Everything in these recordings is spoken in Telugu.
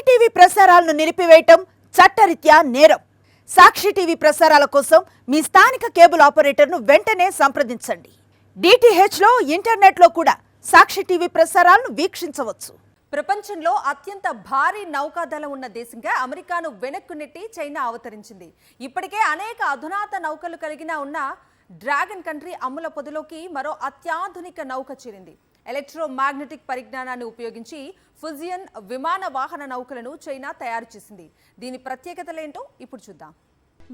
టీవీ ప్రసారాలను నిలిపివేయటం చట్టరీత్యా నేరం. సాక్షి టీవీ ప్రసారాల కోసం మీ స్థానిక కేబుల్ ఆపరేటర్ను వెంటనే సంప్రదించండి. డిటిహెచ్లో ఇంటర్నెట్లో కూడా సాక్షి టీవీ ప్రసారాలను వీక్షించవచ్చు. ప్రపంచంలో అత్యంత భారీ నౌకాదళం ఉన్న దేశంగా అమెరికాను వెనక్కు నెట్టి చైనా అవతరించింది. ఇప్పటికే అనేక అధునాత నౌకలు కలిగిన ఉన్న డ్రాగన్ కంట్రీ అమ్ముల పొదిలోకి మరో అత్యాధునిక నౌక చేరింది. ఎలక్ట్రోమాగ్నెటిక్ పరిజ్ఞానాన్ని ఉపయోగించి ఫుజియన్ విమాన వాహన నౌకలను చైనా తయారు చేసింది. దీని ప్రత్యేకతలేంటో ఇప్పుడు చూద్దాం.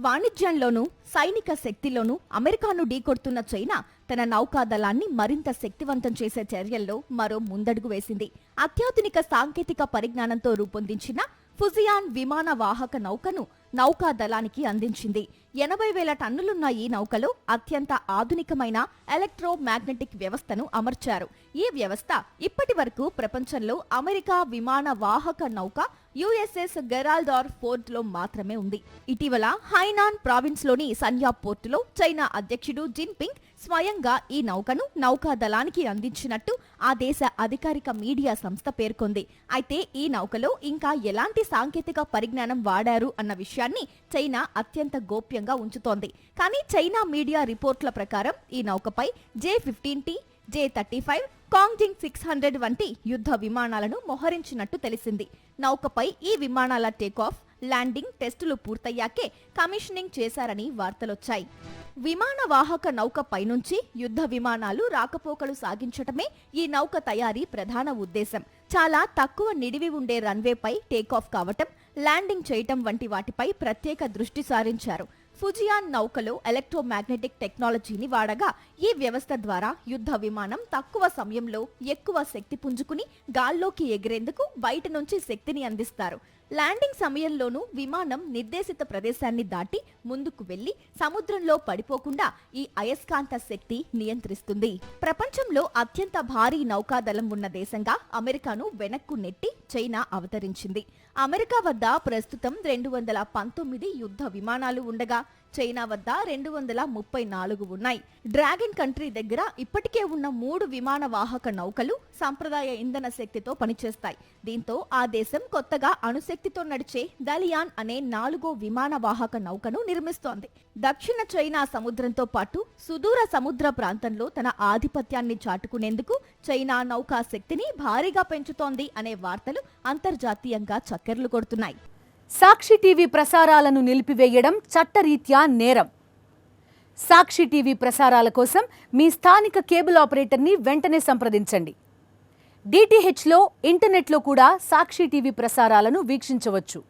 వాణిజ్యంలోనూ సైనిక శక్తిలోనూ అమెరికాను ఢీకొడుతున్న చైనా తన నౌకాదళాన్ని మరింత శక్తివంతం చేసే చర్యల్లో మరో ముందడుగు వేసింది. అత్యాధునిక సాంకేతిక పరిజ్ఞానంతో రూపొందించిన ఫుజియాన్ విమాన వాహక నౌకను నౌకాదళానికి అందించింది. 80,000 టన్నులున్న ఈ నౌకలో అత్యంత ఆధునికమైన ఎలక్ట్రోమాగ్నెటిక్ వ్యవస్థను అమర్చారు. ఈ వ్యవస్థ ఇప్పటి వరకు ప్రపంచంలో అమెరికా విమాన వాహక నౌక యుఎస్ఎస్ గెరాల్డార్ ఫోర్ట్ లో మాత్రమే ఉంది. ఇటీవల హైనాన్ ప్రావిన్స్ లోని సన్యా పోర్టులో చైనా అధ్యక్షుడు జిన్పింగ్ స్వయంగా ఈ నౌకను నౌకాదళానికి అందించినట్టు ఆ దేశ అధికారిక మీడియా సంస్థ పేర్కొంది. అయితే ఈ నౌకలో ఇంకా ఎలాంటి సాంకేతిక పరిజ్ఞానం వాడారు అన్న విషయాన్ని చైనా అత్యంత గోప్యంగా ఉంచుతోంది. కానీ చైనా మీడియా రిపోర్ట్ల ప్రకారం ఈ నౌకపై J-15T, J-35, కాంగ్జింగ్ 600 వంటి యుద్ధ విమానాలను మోహరించినట్టు తెలిసింది. నౌకపై ఈ విమానాల టేకాఫ్, ల్యాండింగ్ టెస్టులు పూర్తయ్యాకే కమిషనింగ్ చేశారని వార్తలొచ్చాయి. విమాన వాహక నౌక పైనుంచి యుద్ధ విమానాలు రాకపోకలు సాగించటమే ఈ నౌక తయారీ ప్రధాన ఉద్దేశం. చాలా తక్కువ నిడివి ఉండే రన్వేపై టేకాఫ్ కావటం, ల్యాండింగ్ చేయటం వంటి వాటిపై ప్రత్యేక దృష్టి సారించారు. ఫుజియాన్ నౌకలో ఎలక్ట్రోమాగ్నెటిక్ టెక్నాలజీని వాడగా ఈ వ్యవస్థ ద్వారా యుద్ధ విమానం తక్కువ సమయంలో ఎక్కువ శక్తి పుంజుకుని గాల్లోకి ఎగిరేందుకు బయట నుంచి శక్తిని అందిస్తారు. ల్యాండింగ్ సమయంలోనూ విమానం నిర్దేశిత ప్రదేశాన్ని దాటి ముందుకు వెళ్లి సముద్రంలో పడిపోకుండా ఈ అయస్కాంత శక్తి నియంత్రిస్తుంది. ప్రపంచంలో అత్యంత భారీ నౌకాదళం ఉన్న దేశంగా అమెరికాను వెనక్కు నెట్టి చైనా అవతరించింది. అమెరికా వద్ద ప్రస్తుతం 219 యుద్ధ విమానాలు ఉండగా చైనా వద్ద 234 ఉన్నాయి. డ్రాగన్ కంట్రీ దగ్గర ఇప్పటికే ఉన్న 3 విమాన వాహక నౌకలు సంప్రదాయ ఇంధన శక్తితో పనిచేస్తాయి. దీంతో ఆ దేశం కొత్తగా అణుశక్తితో నడిచే దలియాన్ అనే 4వ విమాన వాహక నౌకను నిర్మిస్తోంది. దక్షిణ చైనా సముద్రంతో పాటు సుదూర సముద్ర ప్రాంతంలో తన ఆధిపత్యాన్ని చాటుకునేందుకు చైనా నౌకా శక్తిని భారీగా పెంచుతోంది అనే వార్తలు అంతర్జాతీయంగా చక్కర్లు కొడుతున్నాయి. సాక్షి టీవీ ప్రసారాలను నిలిపివేయడం చట్టరీత్యా నేరం. సాక్షి టీవీ ప్రసారాల కోసం మీ స్థానిక కేబుల్ ఆపరేటర్ని వెంటనే సంప్రదించండి. డిటిహెచ్లో ఇంటర్నెట్లో కూడా సాక్షి టీవీ ప్రసారాలను వీక్షించవచ్చు.